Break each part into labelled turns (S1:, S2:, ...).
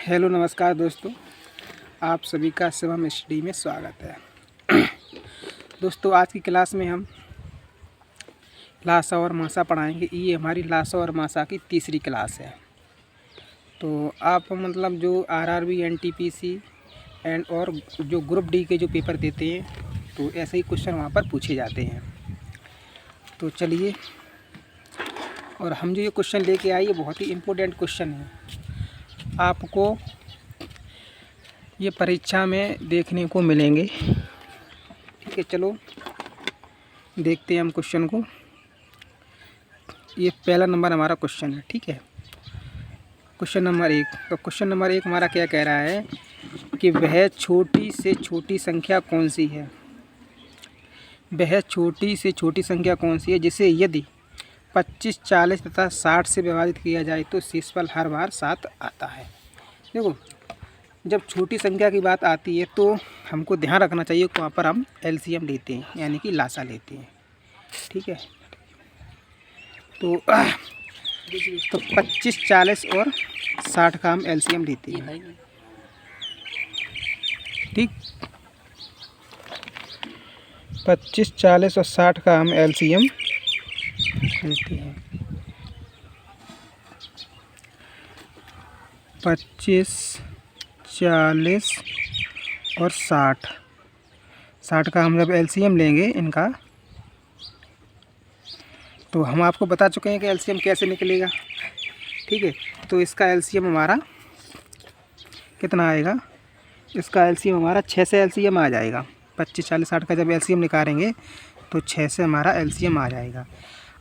S1: Hello नमस्कार दोस्तों, आप सभी का शिवम स्टडी में स्वागत है। दोस्तों आज की क्लास में हम लासा और मासा पढ़ाएंगे। ये हमारी लासा और मासा की तीसरी क्लास है। तो आप मतलब जो आरआरबी एनटीपीसी एंड और जो ग्रुप डी के जो पेपर देते हैं तो ऐसे ही क्वेश्चन वहाँ पर पूछे जाते हैं। तो चलिए, और हम जो ये क्वेश्चन लेके आए ये बहुत ही इम्पोर्टेंट क्वेश्चन है, आपको ये परीक्षा में देखने को मिलेंगे। ठीक है, चलो देखते हैं हम क्वेश्चन को। ये पहला नंबर हमारा क्वेश्चन है। ठीक है, क्वेश्चन नंबर 1। तो क्वेश्चन नंबर 1 हमारा क्या कह रहा है कि वह छोटी से छोटी संख्या कौन सी है। वह छोटी से छोटी संख्या कौन सी है जिसे यदि 25, 40 तथा 60 से विभाजित किया जाए तो शेषफल हर बार 7 आता है। देखो, जब छोटी संख्या की बात आती है तो हमको ध्यान रखना चाहिए कि वहाँ पर हम एलसीएम लेते हैं, यानी कि लासा लेते हैं। ठीक है, तो 25, 40 और 60 का हम एलसीएम लेते हैं। ठीक, 25, 40 और 60 का हम एलसीएम लेते हैं। 25, 40 और 60 का हम जब एलसीएम लेंगे इनका, तो हम आपको बता चुके हैं कि एलसीएम कैसे निकलेगा। ठीक है, तो इसका एलसीएम हमारा कितना आएगा, इसका एलसीएम हमारा 6 से एलसीएम आ जाएगा। 25, 40, 60 का जब एलसीएम निकालेंगे तो 6 से हमारा एलसीएम आ जाएगा।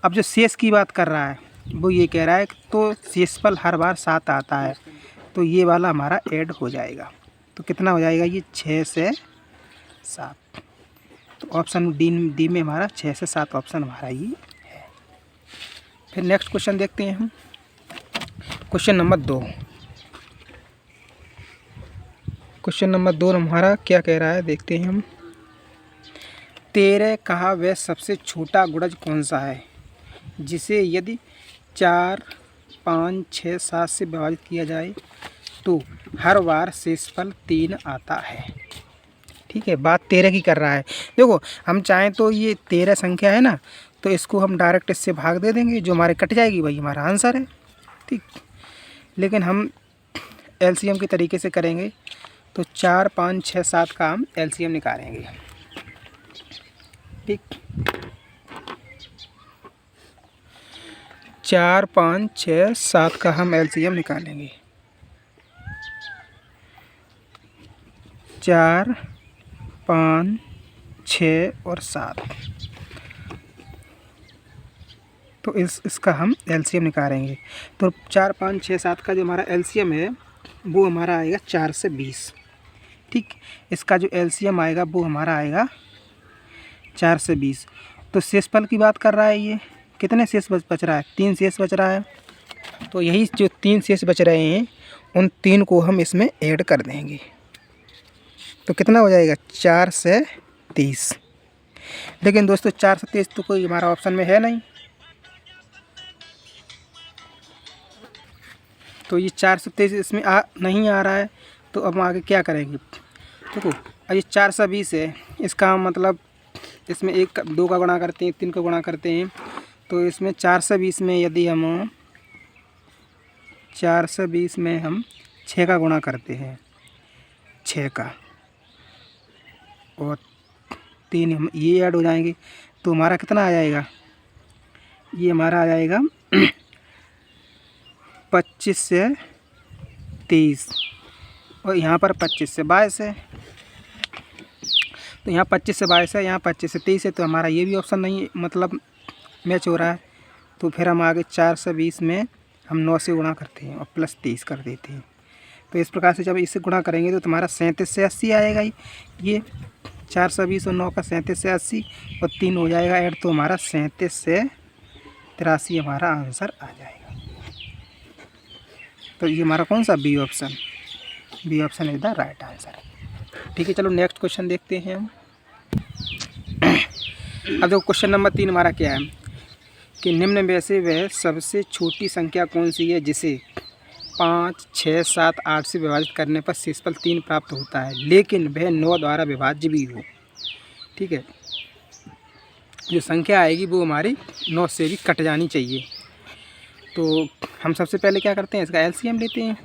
S1: अब जो शेष की बात कर रहा है वो ये कह रहा है तो शेषफल हर बार 7 आता है, तो ये वाला हमारा ऐड हो जाएगा। तो कितना हो जाएगा ये 6 से 7। तो ऑप्शन डी में हमारा 6 से 7 ऑप्शन हमारा ये है। फिर नेक्स्ट क्वेश्चन देखते हैं हम। Question number 2। क्वेश्चन नंबर 2 हमारा क्या कह रहा है देखते हैं हम। 13 का वह सबसे छोटा गुणज कौन सा है जिसे यदि 4, 5, 6, 7 से विभाजित किया जाए तो हर बार शेषफल 3 आता है। ठीक है, बात 13 की कर रहा है। देखो, हम चाहें तो ये 13 संख्या है ना, तो इसको हम डायरेक्ट इससे भाग दे देंगे, जो हमारे कट जाएगी वही हमारा आंसर है। ठीक, लेकिन हम एलसीएम के तरीके से करेंगे तो 4, 5, 6, 7 का हम एलसीएम निकालेंगे। ठीक, 4, 5, 6, 7 का हम एलसीएम निकालेंगे। 4, 5, 6 और 7, तो इसका हम एलसीएम निकालेंगे। तो 4, 5, 6, 7 का जो हमारा एलसीएम है वो हमारा आएगा 4 से 20। ठीक, इसका जो एलसीएम आएगा वो हमारा आएगा 4 से 20। तो शेषफल की बात कर रहा है, ये कितने शेष बच रहा है, 3 शेष बच रहा है। तो यही जो 3 शेष बच रहे हैं उन 3 को हम इसमें ऐड कर देंगे, तो कितना हो जाएगा 4 से 30। लेकिन दोस्तों 4 से 30 तो कोई हमारा ऑप्शन में है नहीं, तो ये 4 से 30 इसमें नहीं आ रहा है। तो अब हम आगे क्या करेंगे। देखो, ये 4 से 20 है, इसका मतलब इसमें 1, 2 का गुणा करते हैं, 3 का गुणा करते हैं, तो इसमें 4 से 20 में यदि हम 4 से 20 में हम 6 का गुणा करते हैं, 6 का, और 3 हम ये ऐड हो जाएंगे, तो हमारा कितना आ जाएगा, ये हमारा आ जाएगा 25 से 30, और यहाँ पर 25 से 22 है। तो यहाँ 25 से 22 है, यहाँ 25 से 30 है, तो हमारा ये भी ऑप्शन नहीं मतलब मैच हो रहा है। तो फिर हम आगे 4 से 20 में हम 9 से गुणा करते हैं और प्लस 30 कर देते हैं। तो इस प्रकार से जब इससे गुणा करेंगे तो तुम्हारा 37 से 80 आएगा। ये 4 से 20 और 9 का 37 से 80 और 3 हो जाएगा ऐड, तो हमारा 37 से 83 हमारा आंसर आ जाएगा। तो ये हमारा कौन सा B option is the right answer. ठीक है, चलो नेक्स्ट क्वेश्चन देखते हैं हम। अब देखो क्वेश्चन नंबर 3 हमारा क्या है कि निम्न में से वह सबसे छोटी संख्या कौन सी है जिसे 5, 6, 7, 8 से विभाजित करने पर शेषफल 3 प्राप्त होता है, लेकिन वह 9 द्वारा विभाज्य भी हो। ठीक है, जो संख्या आएगी वो हमारी 9 से भी कट जानी चाहिए। तो हम सबसे पहले क्या करते हैं, इसका एलसीएम लेते हैं।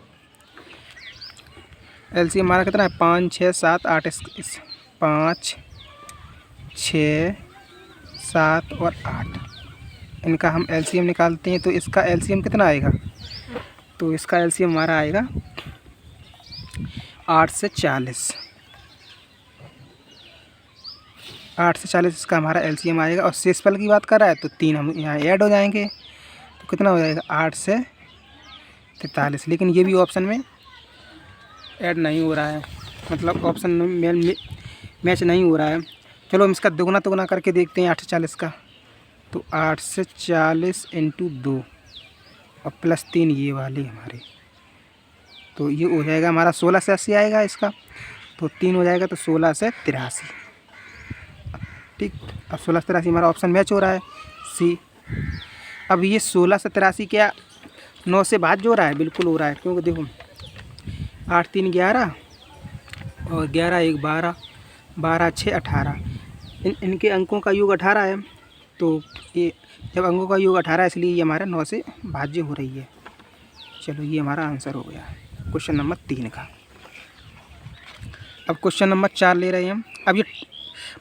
S1: एलसीएम हमारा कितना है, 5, 6, 7, 8। 5, 6, 7 और 8, इनका हम एलसीएम निकालते हैं। तो इसका एलसीएम कितना आएगा, तो इसका एलसीएम हमारा आएगा 8 से 40। 8 से 40 इसका हमारा एलसीएम आएगा। और शेषफल की बात कर रहा है तो 3 हम यहाँ ऐड हो जाएंगे, तो कितना हो जाएगा, 8 से 43। लेकिन ये भी ऑप्शन में ऐड नहीं हो रहा है, मतलब ऑप्शन में मैच नहीं हो रहा है। चलो हम इसका दोगुना तोगुना करके देखते हैं 8 से 40 का। तो 8 से 40 इंटू 2 और प्लस 3 ये वाली हमारी, तो ये हो जाएगा हमारा 16 से 80 आएगा इसका। तो 3 हो जाएगा, तो 16 से 83। ठीक, अब 16 से 83 हमारा ऑप्शन मैच हो रहा है, सी। अब ये 16 से 83 क्या 9 से भाज्य हो रहा है, बिल्कुल हो रहा है, क्योंकि देखो 8, 3, 11 और 11, 1, 12, 12, 6, 18। इनके अंकों का योग 18 है। तो ये जब अंकों का योग 18 है, इसलिए ये हमारे 9 से भाज्य हो रही है। चलो ये हमारा आंसर हो गया क्वेश्चन नंबर 3 का। अब क्वेश्चन नंबर 4 ले रहे हैं हम। अब ये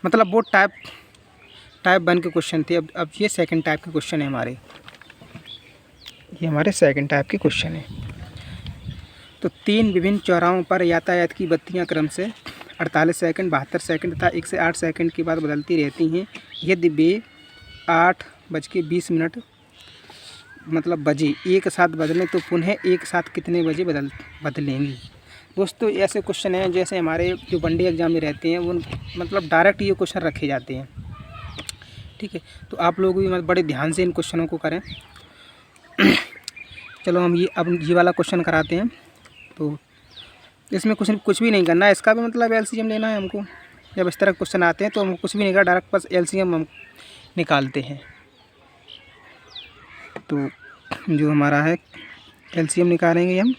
S1: मतलब वो टाइप 1 के क्वेश्चन थे। अब ये सेकंड टाइप के क्वेश्चन है हमारे, ये हमारे सेकंड टाइप के क्वेश्चन है। तो 3 विभिन्न चौराहों पर यातायात की बत्तियां क्रम से 48 सेकंड, 72 सेकंड तथा 1 से 8 सेकंड के बाद बदलती रहती हैं। यदि वे 8:20 मतलब बजे एक साथ बदलें तो पुनः एक साथ कितने बजे बदलेंगी। दोस्तों ऐसे क्वेश्चन हैं जैसे हमारे जो वनडे एग्जाम में रहते हैं, वो मतलब डायरेक्ट ये क्वेश्चन रखे जाते हैं। ठीक है, तो आप लोग भी मतलब बड़े ध्यान से इन क्वेश्चनों को करें। चलो हम अब ये वाला क्वेश्चन कराते हैं। तो इसमें कुछ भी नहीं करना है, इसका भी मतलब एलसीएम लेना है हमको। जब इस तरह क्वेश्चन आते हैं तो हम कुछ भी नहीं करना, डायरेक्ट बस एलसीएम हम निकालते हैं। तो जो हमारा है एलसीएम निकालेंगे हम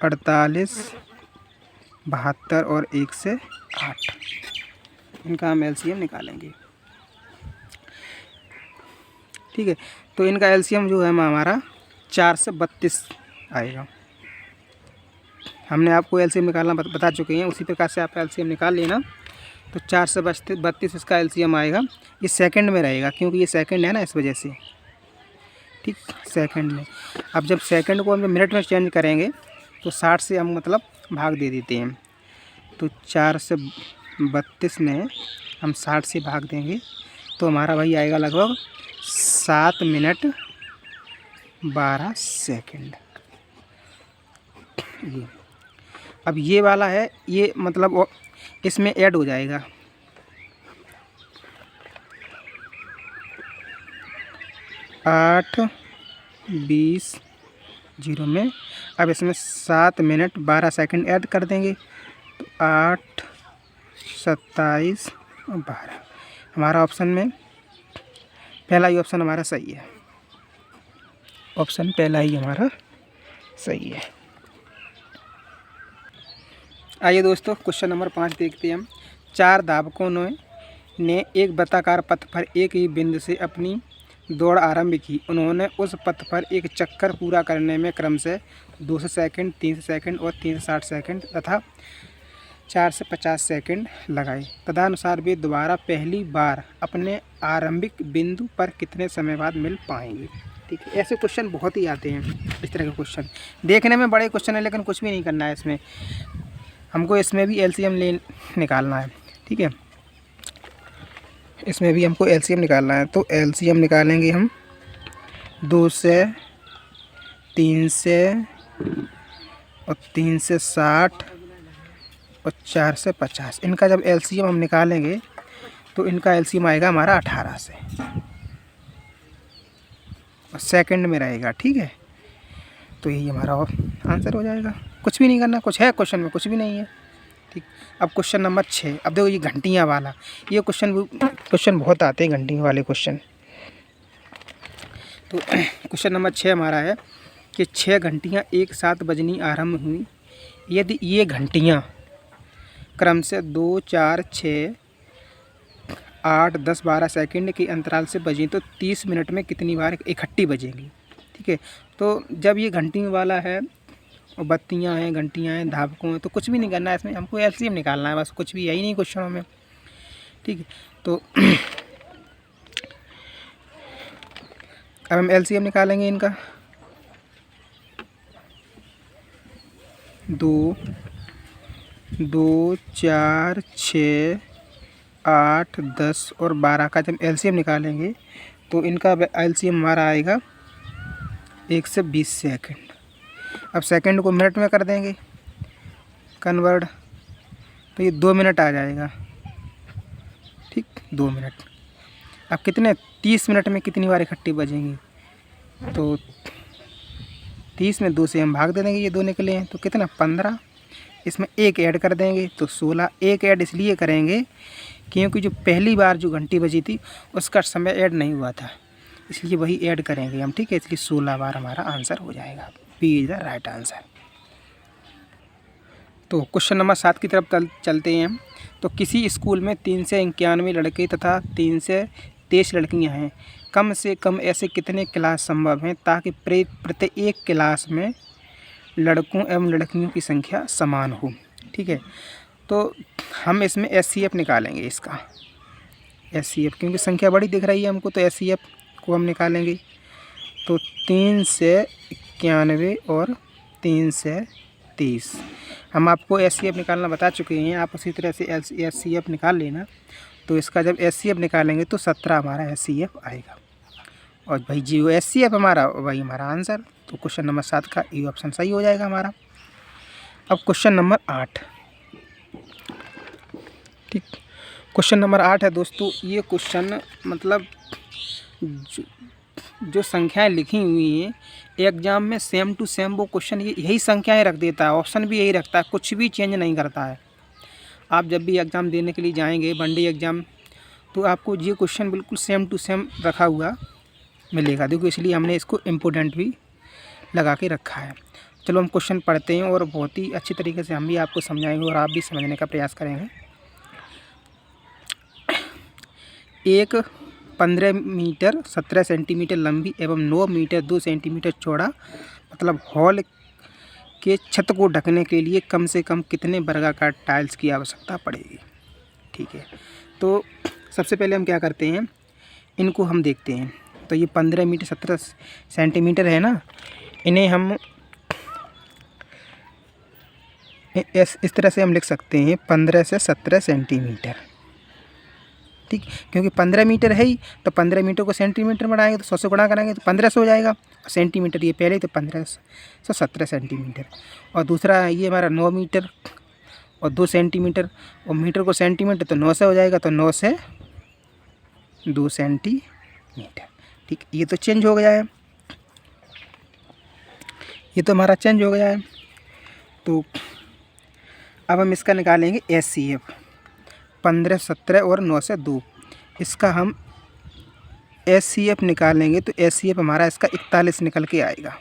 S1: 48, 72 और 1 से 8, इनका हम एलसीएम निकालेंगे। ठीक है, तो इनका एलसीएम जो है हमारा 4 से 32 आएगा। हमने आपको एलसीएम निकालना बता चुके हैं, उसी प्रकार से आप एलसीएम निकाल लेना। तो 4 से 32 इसका एलसीएम आएगा। ये सेकंड में रहेगा क्योंकि ये सेकंड है ना, इस वजह से। ठीक, सेकंड में। अब जब सेकंड को हम मिनट में चेंज करेंगे तो 60 से हम मतलब भाग दे देते हैं। तो 4 से 32 में हम 60 से भाग देंगे तो हमारा भाई आएगा लगभग 7 मिनट 12 सेकंड। ये अब ये वाला है, ये मतलब इसमें ऐड हो जाएगा। आठ 20 में अब इसमें 7 मिनट 12 सेकंड ऐड कर देंगे। तो 8, 27 और 12 हमारा ऑप्शन में पहला ही ऑप्शन हमारा सही है। ऑप्शन पहला ही हमारा सही है। आइए दोस्तों क्वेश्चन नंबर 5 देखते हैं हम। 4 धावकों ने एक वृत्ताकार पथ पर एक ही बिंदु से अपनी दौड़ आरंभ की। उन्होंने उस पथ पर एक चक्कर पूरा करने में क्रमशः 2 सेकंड, 3 सेकंड और 360 सेकंड तथा 4 से 50 सेकंड लगाए। तदनुसार वे दोबारा पहली बार अपने आरंभिक बिंदु पर कितने समय बाद मिल पाएंगे। ठीक है, ऐसे क्वेश्चन बहुत ही आते हैं। इस तरह के क्वेश्चन देखने में बड़े क्वेश्चन है, लेकिन कुछ भी नहीं करना है इसमें। हमको इसमें भी एलसीएम निकालना है। ठीक है, इसमें भी हमको एलसीएम निकालना है। तो एलसीएम निकालेंगे हम 2 से, 3 से और 3 से 60 और 4 से 50। इनका जब एलसीएम हम निकालेंगे तो इनका एलसीएम आएगा हमारा 18 से और सेकंड में रहेगा। ठीक है, तो यही हमारा आंसर हो जाएगा। कुछ भी नहीं करना, कुछ है क्वेश्चन में, कुछ भी नहीं है। ठीक, अब क्वेश्चन नंबर 6। अब देखो ये घंटियाँ वाला, ये क्वेश्चन बहुत आते हैं घंटियों वाले क्वेश्चन। तो क्वेश्चन नंबर 6 हमारा है कि 6 घंटियाँ एक साथ बजनी आरंभ हुई। यदि ये घंटियाँ क्रम से 2, 4, 6, 8, 10, 12 सेकंड के अंतराल से बजें तो 30 मिनट में कितनी बार इकट्ठी बजेंगी। ठीक है, तो जब ये घंटी वाला है और बत्तियाँ हैं, घंटियाँ हैं, धावकों हैं, तो कुछ भी नहीं करना है इसमें, हमको एलसीएम निकालना है बस, कुछ भी यही नहीं क्वेश्चनों में। ठीक है, तो अब हम एलसीएम निकालेंगे इनका। 2, 2, 4, 6, 8, 10 और 12 का जब एलसीएम निकालेंगे तो इनका एलसीएम हमारा आएगा 1 से 20 सेकंड। अब सेकंड को मिनट में कर देंगे कन्वर्ट, तो ये 2 मिनट आ जाएगा। ठीक, 2 मिनट। अब कितने 30 मिनट में कितनी बार इकट्ठी बजेंगी, तो 30 में 2 से हम भाग दे देंगे, ये 2 निकले हैं तो कितना 15। इसमें 1 ऐड कर देंगे तो 16। 1 ऐड इसलिए करेंगे क्योंकि जो पहली बार जो घंटी बजी थी उसका समय ऐड नहीं हुआ था, इसलिए वही ऐड करेंगे हम। ठीक है, इसलिए 16 बार हमारा आंसर हो जाएगा। B is the right answer. तो क्वेश्चन नंबर 7 की तरफ चलते हैं हम। तो किसी स्कूल में 391 लड़के तथा 323 लड़कियां हैं। कम से कम ऐसे कितने क्लास संभव हैं ताकि प्रत्येक क्लास में लड़कों एवं लड़कियों की संख्या समान हो। ठीक है, तो हम इसमें SCF निकालेंगे इसका। SCF क्योंकि संख्या बड़ी दिख रही है हमको, तो SCF को हम निकालेंगे। तो 3 से 91 और 3 से 30। हम आपको SCF निकालना बता चुके हैं, आप उसी तरह से SCF निकाल लेना। तो इसका जब SCF निकालेंगे तो 17 हमारा SCF आएगा, और भाई जो SCF हमारा वही हमारा आंसर। तो क्वेश्चन नंबर 7 का ए ऑप्शन सही हो जाएगा हमारा। अब क्वेश्चन नंबर 8। ठीक, क्वेश्चन नंबर 8 है दोस्तों। ये क्वेश्चन मतलब जो संख्याएं लिखी हुई हैं एग्जाम में सेम टू सेम वो क्वेश्चन यही संख्याएं रख देता है, ऑप्शन भी यही रखता है, कुछ भी चेंज नहीं करता है। आप जब भी एग्ज़ाम देने के लिए जाएंगे वनडे एग्ज़ाम, तो आपको ये क्वेश्चन बिल्कुल सेम टू सेम रखा हुआ मिलेगा। देखो इसलिए हमने इसको इम्पोर्टेंट भी लगा के रखा है। चलो हम क्वेश्चन पढ़ते हैं और बहुत ही अच्छी तरीके से हम भी आपको समझाएंगे और आप भी समझने का प्रयास करेंगे। एक 15 मीटर 17 सेंटीमीटर लंबी एवं 9 मीटर 2 सेंटीमीटर चौड़ा मतलब हॉल के छत को ढकने के लिए कम से कम कितने वर्गाकार टाइल्स की आवश्यकता पड़ेगी। ठीक है, तो सबसे पहले हम क्या करते हैं, इनको हम देखते हैं। तो ये 15 मीटर 17 सेंटीमीटर है ना, इन्हें हम इस तरह से हम लिख सकते हैं 15 से 17 सेंटीमीटर। ठीक, क्योंकि 15 मीटर है ही, तो 15 मीटर को सेंटीमीटर में बढ़ाएंगे तो 100 से गुणा करेंगे तो 1500 हो जाएगा। और सेंटीमीटर ये पहले तो 1517 सेंटीमीटर। और दूसरा ये हमारा 9 मीटर और 2 सेंटीमीटर, और मीटर को सेंटीमीटर तो 9 से हो जाएगा, तो 9 से 2 सेंटीमीटर। ठीक, ये तो चेंज हो गया है, ये तो हमारा चेंज हो गया है। तो अब हम इसका निकालेंगे SCF। 15, 17 और 9 से 2, इसका हम SCF निकालेंगे तो SCF हमारा इसका 41 निकल के आएगा।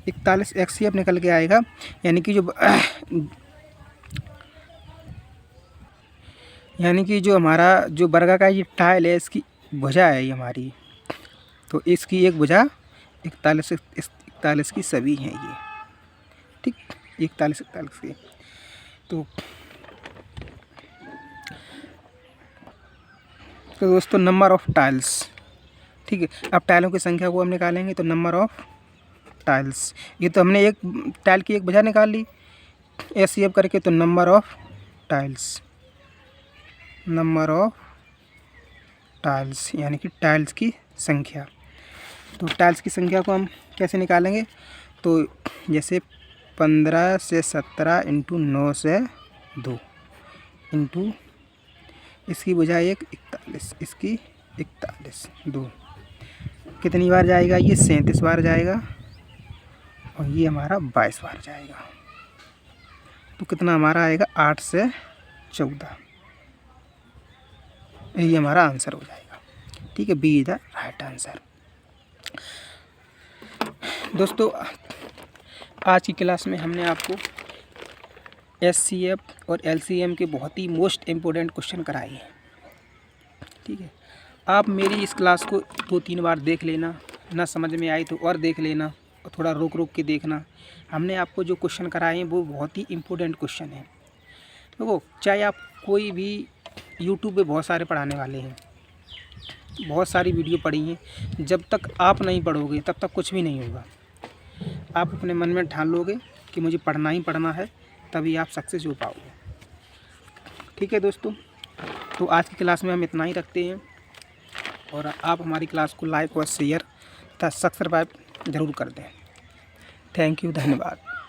S1: 41 SCF निकल के आएगा, यानी कि जो हमारा जो वर्गा का ये टाइल है इसकी भुजा है ये हमारी, तो इसकी एक भुजा 41 की सभी हैं ये। ठीक, 41 की। तो दोस्तों नंबर ऑफ टाइल्स। ठीक है, अब टाइलों की संख्या को हम निकालेंगे तो नंबर ऑफ टाइल्स, ये तो हमने एक टाइल की एक भुजा निकाल ली SCF करके, तो नंबर ऑफ टाइल्स यानी कि टाइल्स की संख्या। तो टाइल्स की संख्या को हम कैसे निकालेंगे, तो जैसे 15 से 17 इंटू 9 से 2 इंटू इसकी भुजा 1 41, इसकी 41 2 कितनी बार जाएगा, ये 37 बार जाएगा और ये हमारा 22 बार जाएगा। तो कितना हमारा आएगा 8 से 14, ये हमारा आंसर हो जाएगा। ठीक है, B is the right answer. दोस्तों आज की क्लास में हमने आपको एचसीएफ और एलसीएम के बहुत ही मोस्ट इम्पोर्टेंट क्वेश्चन कराए हैं। ठीक है, आप मेरी इस क्लास को 2-3 बार देख लेना, ना समझ में आई तो और देख लेना और थोड़ा रोक रोक के देखना। हमने आपको जो क्वेश्चन कराए हैं वो बहुत ही इम्पोर्टेंट क्वेश्चन हैं। देखो, चाहे आप कोई भी यूट्यूब पे बहुत सारे पढ़ाने वाले हैं, बहुत सारी वीडियो पढ़ी हैं, जब तक आप नहीं पढ़ोगे तब तक कुछ भी नहीं होगा। आप अपने मन में ठान लोगे कि मुझे पढ़ना ही पढ़ना है, तभी आप सक्सेस हो पाओगे। ठीक है दोस्तों, तो आज की क्लास में हम इतना ही रखते हैं और आप हमारी क्लास को लाइक और शेयर तथा सब्सक्राइब ज़रूर कर दें। थैंक यू, धन्यवाद।